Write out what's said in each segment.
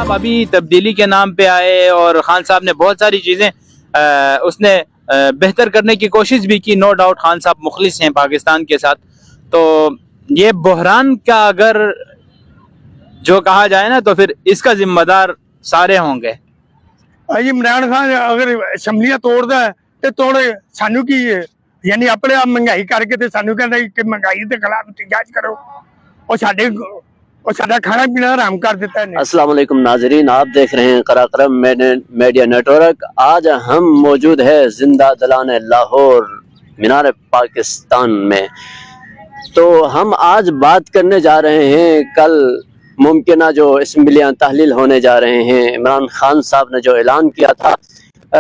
साहब अभी तब्दीली के नाम पे आए और खान साहब ने बहुत सारी चीज़ें उसने बेहतर करने की कोशिश भी की। नो डाउट खान साहब मुखलिस हैं पाकिस्तान के साथ। तो ये बहरान का अगर जो कहा जाए ना तो फिर इसका जिम्मेदार सारे होंगे। अजी इमरान खान अगर असम्बलियां तोड़ता है तो तोड़े, सानू की है, यानी अपने आप महंगाई करके ते सानू कहना कि महंगाई के खिलाफ एहतजाज करो और साडा खाना पीना हराम कर देता है। अस्सलाम वालेकुम नाजरीन, आप देख रहे हैं कराक्रम मीडिया नेटवर्क। आज हम मौजूद है जिंदा दलान लाहौर मीनार पाकिस्तान में। तो हम आज बात करने जा रहे हैं कल मुमकिना जो असम्बलियाँ तहलील होने जा रहे हैं। इमरान खान साहब ने जो ऐलान किया था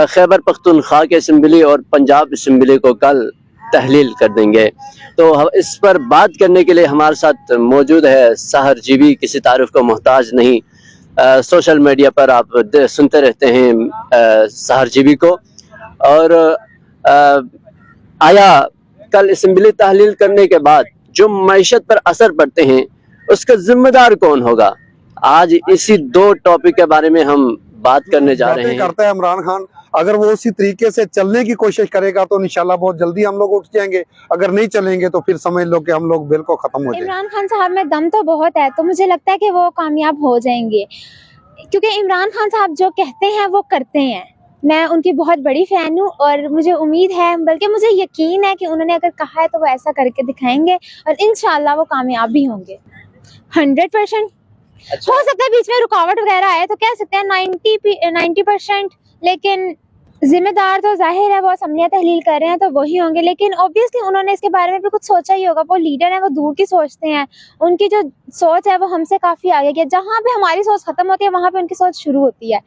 खैबर पख्तूनख्वा की असम्बली और पंजाब असम्बली को कल तहलील कर देंगे। तो इस पर बात करने के लिए हमारे साथ मौजूद है सहर जीबी, किसी तारीफ को मोहताज नहीं। सोशल मीडिया पर आप सुनते रहते हैं सहर जीबी को। और आया कल असम्बली तहलील करने के बाद जो मईशत पर असर पड़ते हैं उसका जिम्मेदार कौन होगा? आज इसी दो टॉपिक के बारे में हम बात करने जा रहे हैं। करता है इमरान खान, अगर वो उसी तरीके से चलने की कोशिश करेगा तो इंशाल्लाह बहुत जल्दी हम लोग उठ जाएंगे। अगर नहीं चलेंगे तो फिर समझ लो कि हम लोग बिल्कुल खत्म हो जाएंगे। इमरान खान साहब में दम तो बहुत है, तो मुझे लगता है कि वो कामयाब हो जाएंगे, क्योंकि इमरान खान साहब जो कहते हैं वो करते हैं। मैं उनकी बहुत बड़ी फैन हूँ और मुझे उम्मीद है, बल्कि मुझे यकीन है कि उन्होंने अगर कहा है तो वो ऐसा करके दिखाएंगे और इंशाल्लाह वो कामयाब भी होंगे 100%। हो सकता है बीच में रुकावट वगैरह आए तो कह सकते हैं 90%, लेकिन जिम्मेदार तो जाहिर है वो असम्बलियाँ तहलील कर रहे हैं तो वही होंगे। लेकिन ऑब्वियसली उन्होंने इसके बारे में भी कुछ सोचा ही होगा। वो लीडर हैं, वो दूर की सोचते हैं, उनकी जो सोच है वो हमसे काफ़ी आगे की है। जहाँ पे हमारी सोच ख़त्म होती है वहाँ पे उनकी सोच शुरू होती है।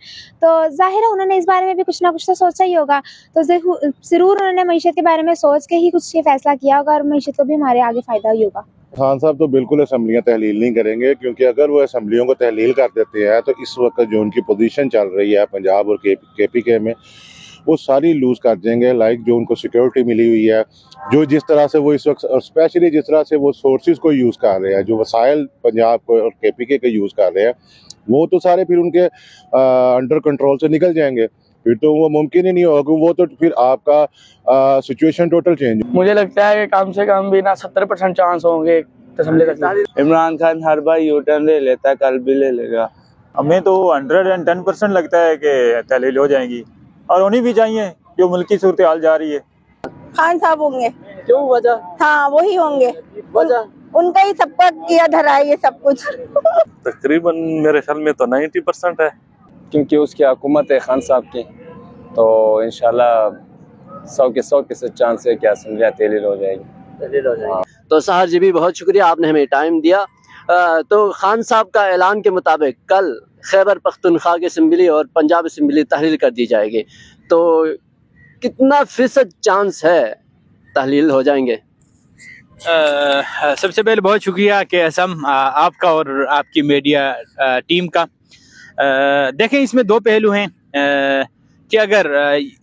तो जाहिर है उन्होंने इस बारे में भी कुछ ना कुछ तो सोचा ही होगा। तो ज़रूर उन्होंने मईशत के बारे में सोच के ही कुछ ये फैसला किया होगा और मईशत को भी हमारे आगे फ़ायदा ही होगा। खान साहब तो बिल्कुल असम्बलियाँ तहलील नहीं करेंगे, क्योंकि अगर वो असम्बलियों को तहलील कर देते हैं तो इस वक्त जो उनकी पोजीशन चल रही है पंजाब और KPK में, वो सारी लूज़ कर देंगे। लाइक जो उनको सिक्योरिटी मिली हुई है, जो जिस तरह से वो इस वक्त, और स्पेशली जिस तरह से वो सोर्सेज को यूज़ कर रहे हैं, जो वसाइल पंजाब को और KPK के यूज़ कर रहे हैं, वो तो सारे फिर उनके अंडर कंट्रोल से निकल जाएंगे। फिर तो वो मुमकिन ही नहीं होगा, वो तो फिर आपका सिचुएशन टोटल चेंज। मुझे लगता है कि कम से कम भी ना 70% चांस होंगे तस्लीम तक। इमरान खान हर बार यू टर्न ले लेता है, कल भी ले लेगा। हमें तो 110% लगता है कि तहलील हो जाएंगी और होनी भी चाहिए, जो मुल्क की सूरत हाल जा रही है। खान साहब होंगे। क्यों वजह? हाँ वही होंगे, वजह उनका ही सबका किया धरा है ये सब कुछ। तकरीबन मेरे ख्याल में तो 90% है, क्योंकि उसकी हुकूमत है खान साहब की, तो इंशाल्लाह 100% चांस है कि असम्बलियाँ तहलील हो जाएगी। तो सहर जी भी बहुत शुक्रिया, आपने हमें टाइम दिया। तो खान साहब का ऐलान के मुताबिक कल खैबर पख्तूनख्वा की असम्बली और पंजाब असम्बली तहलील कर दी जाएगी। तो कितना फीसद चांस है तहलील हो जाएंगे? सबसे पहले बहुत शुक्रिया कि असम आपका और आपकी मीडिया टीम का। देखें इसमें दो पहलू हैं कि अगर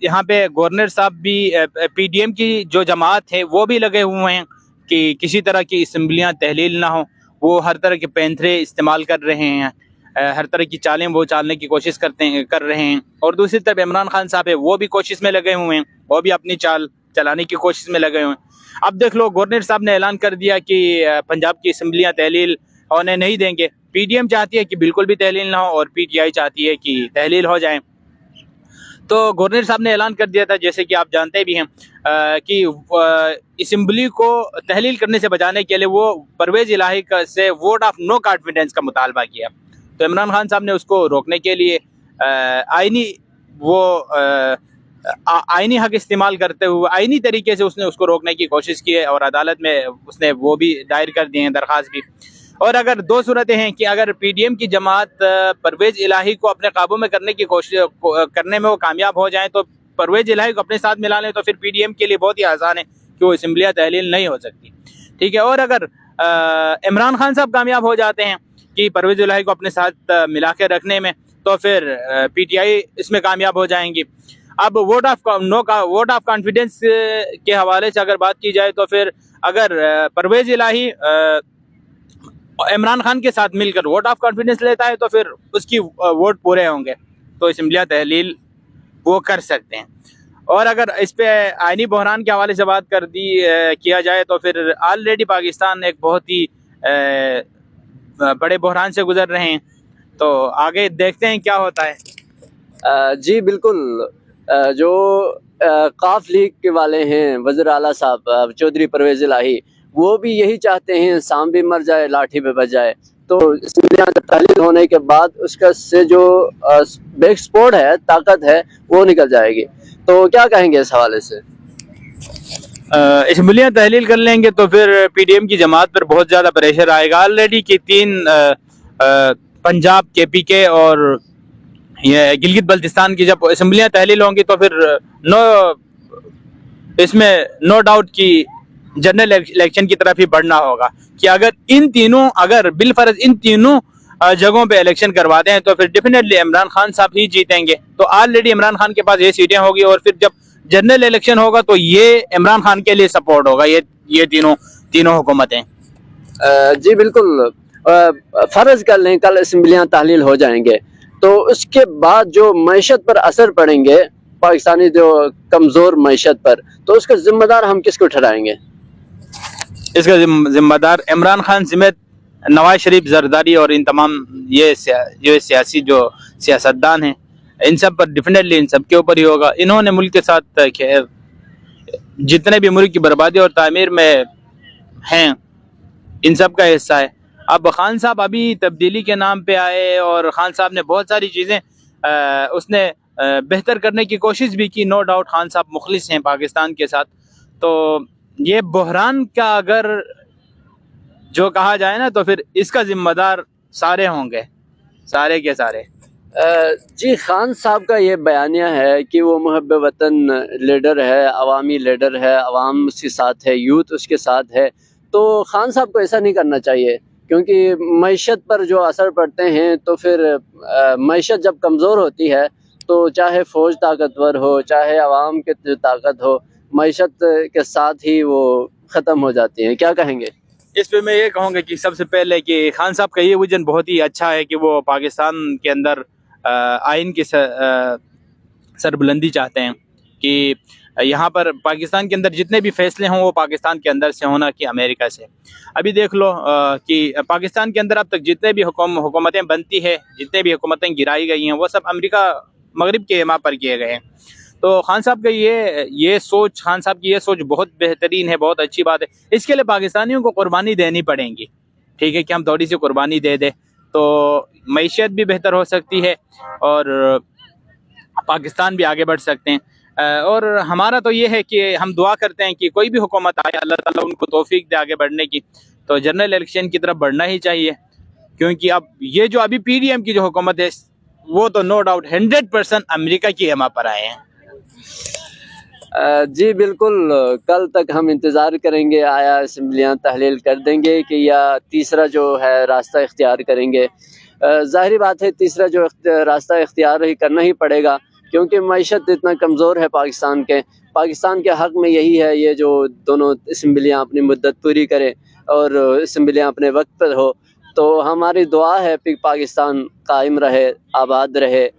यहाँ पे गवर्नर साहब भी PDM की जो जमात है वो भी लगे हुए हैं कि किसी तरह की असम्बलियाँ तहलील ना हो। वो हर तरह के पैंथरे इस्तेमाल कर रहे हैं, हर तरह की चालें वो चालने की कोशिश कर रहे हैं। और दूसरी तरफ इमरान खान साहब है, वो भी कोशिश में लगे हुए हैं, वो भी अपनी चाल चलाने की कोशिश में लगे हुए हैं। अब देख लो, गवर्नर साहब ने ऐलान कर दिया कि पंजाब की असम्बलियाँ तहलील होने नहीं देंगे। PDM चाहती है कि बिल्कुल भी तहलील ना हो और PTI चाहती है कि तहलील हो जाए। तो गवर्नर साहब ने ऐलान कर दिया था, जैसे कि आप जानते भी हैं, कि असम्बली को तहलील करने से बचाने के लिए वो परवेज़ इलाही से वोट ऑफ नो कॉन्फिडेंस का मुतालबा किया। तो इमरान खान साहब ने उसको रोकने के लिए आईनी हक इस्तेमाल करते हुए आईनी तरीके से उसने उसको रोकने की कोशिश की है और अदालत में उसने वो भी दायर कर दिए हैं, दरख्वास्त भी। और अगर दो सूरतें हैं कि अगर PDM की जमात परवेज़ इलाही को अपने काबू में करने की कोशिश करने में वो कामयाब हो जाएं तो परवेज़ इलाही को अपने साथ मिला लें, तो फिर PDM के लिए बहुत ही आसान है कि वो असम्बलियाँ तहलील नहीं हो सकती। ठीक है। और अगर इमरान खान साहब कामयाब हो जाते हैं कि परवेज़ इलाही को अपने साथ मिला के रखने में, तो फिर PTI इसमें कामयाब हो जाएंगी। अब वोट ऑफ कॉन्फिडेंस के हवाले से अगर बात की जाए तो फिर अगर परवेज़ इलाही इमरान खान के साथ मिलकर वोट ऑफ कॉन्फिडेंस लेता है तो फिर उसकी वोट पूरे होंगे, तो असम्बलियाँ तहलील वो कर सकते हैं। और अगर इस पे आइनी बहरान के हवाले से बात किया जाए तो फिर ऑलरेडी पाकिस्तान एक बहुत ही बड़े बहरान से गुजर रहे हैं, तो आगे देखते हैं क्या होता है। जी बिल्कुल, जो काफ लीग के वाले हैं वज़ीर आला साहब चौधरी परवेज़ इलाही, वो भी यही चाहते हैं सांप भी मर जाए लाठी पे बच जाए। तो असम्बलियाँ तहलील होने के बाद उसका से जो बैक सपोर्ट है, ताकत है, वो निकल जाएगी। तो क्या कहेंगे इस हवाले से? असम्बलियाँ तहलील कर लेंगे तो फिर PDM की जमात पर बहुत ज़्यादा प्रेशर आएगा। ऑलरेडी की 3 पंजाब, KPK और ये गिलगित बल्तिस्तान की जब असम्बलियाँ तहलील होंगी तो फिर इसमें नो डाउट कि जनरल इलेक्शन की तरफ ही बढ़ना होगा कि अगर बिलफर्ज इन तीनों जगहों पे इलेक्शन करवाते हैं तो फिर डेफिनेटली इमरान खान साहब ही जीतेंगे। तो ऑलरेडी इमरान खान के पास ये सीटें होगी और फिर जब जनरल इलेक्शन होगा तो ये इमरान खान के लिए सपोर्ट होगा, ये तीनों हुकूमतें। जी बिल्कुल, फर्ज कर लें कल असम्बलियाँ तहलील हो जाएंगे तो उसके बाद जो मईशत पर असर पड़ेंगे, पाकिस्तानी जो कमज़ोर मईशत पर, तो उसका जिम्मेदार हम किसको ठहराएंगे? इसका जिम्मेदार इमरान खान समेत नवाज शरीफ, जरदारी और इन तमाम ये सियासी जो सियासतदान हैं, इन सब पर डेफिनेटली इन सब के ऊपर ही होगा। इन्होंने मुल्क के साथ खैर जितने भी मुल्क की बर्बादी और तामीर में हैं, इन सब का हिस्सा है। अब खान साहब अभी तब्दीली के नाम पे आए और खान साहब ने बहुत सारी चीज़ें उसने बेहतर करने की कोशिश भी की। नो डाउट खान साहब मुखलिस हैं पाकिस्तान के साथ। तो ये बहरान का अगर जो कहा जाए ना तो फिर इसका जिम्मेदार सारे होंगे, सारे के सारे। जी, खान साहब का ये बयानिया है कि वो मुहब्ब वतन लीडर है, अवामी लीडर है, अवाम उसके साथ है, यूथ उसके साथ है। तो खान साहब को ऐसा नहीं करना चाहिए क्योंकि मईशत पर जो असर पड़ते हैं तो फिर मईशत जब कमज़ोर होती है तो चाहे फ़ौज ताकतवर हो, चाहे अवाम की जो ताकत हो, मईशत के साथ ही वो ख़त्म हो जाती है। क्या कहेंगे इस पे? मैं ये कहूँगा कि सबसे पहले कि खान साहब का ये विजन बहुत ही अच्छा है कि वो पाकिस्तान के अंदर आइन की सरबुलंदी चाहते हैं कि यहाँ पर पाकिस्तान के अंदर जितने भी फैसले हों वो पाकिस्तान के अंदर से होना कि अमेरिका से। अभी देख लो कि पाकिस्तान के अंदर अब तक जितने भी हुकूमतें बनती है, जितने भी हुकूमतें गिराई गई हैं, वो सब अमेरिका मगरिब के एमा पर किए गए हैं। तो खान साहब का खान साहब की ये सोच बहुत बेहतरीन है, बहुत अच्छी बात है। इसके लिए पाकिस्तानियों को कुर्बानी देनी पड़ेगी, ठीक है, कि हम थोड़ी सी कुर्बानी दे दें तो मईशत भी बेहतर हो सकती है और पाकिस्तान भी आगे बढ़ सकते हैं। और हमारा तो ये है कि हम दुआ करते हैं कि कोई भी हुकूमत आए, अल्लाह ताला उनको तौफीक दे आगे बढ़ने की। तो जनरल इलेक्शन की तरफ बढ़ना ही चाहिए क्योंकि अब ये जो अभी PDM की जो हुकूमत है वो तो नो डाउट 100% अमेरिका की एमा पर आए हैं। जी बिल्कुल, कल तक हम इंतज़ार करेंगे आया असम्बलियाँ तहलील कर देंगे कि या तीसरा जो है रास्ता इख्तियार करेंगे। ज़ाहिर बात है तीसरा जो रास्ता इख्तियार ही करना ही पड़ेगा क्योंकि मईशत इतना कमज़ोर है पाकिस्तान के हक़ में यही है ये जो दोनों असम्बलियाँ अपनी मुद्दत पूरी करें और असम्बलियाँ अपने वक्त पर हो। तो हमारी दुआ है कि पाकिस्तान कायम रहे, आबाद रहे।